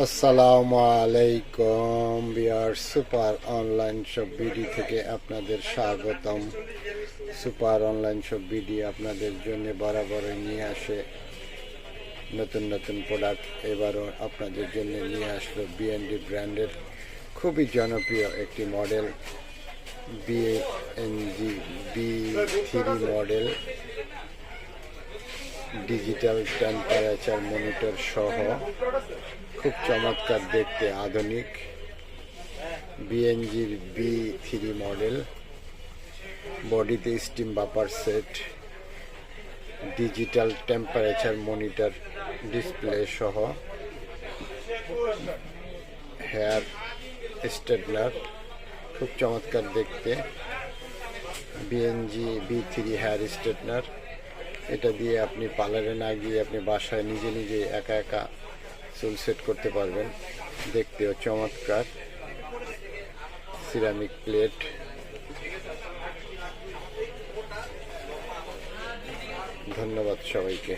আসসালামু আলাইকুম viewers, super online shop BD থেকে আপনাদের স্বাগতম। সুপার অনলাইন শপ বিডি আপনাদের জন্য বরাবরই নিয়ে আসে নতুন নতুন প্রোডাক্ট। এবারও আপনাদের জন্য নিয়ে আসলো বিএনডি ব্র্যান্ডের খুবই জনপ্রিয় একটি model, BNG B3 model, digital temperature monitor সহ খুব চমৎকার দেখতে আধুনিক বিএনজির B3 মডেল। বডিতে steam vapour set, digital temperature monitor display সহ, হেয়ার স্ট্রেটনার, খুব চমৎকার দেখতে বিএনজি B3 হেয়ার স্ট্রেটনার। এটা দিয়ে আপনি পার্লারে না গিয়ে আপনি বাসায় নিজে নিজে একা একা চুল সেট করতে পারবেন। দেখতেও চমৎকার। সিরামিক প্লেট, ধন্যবাদ সবাইকে।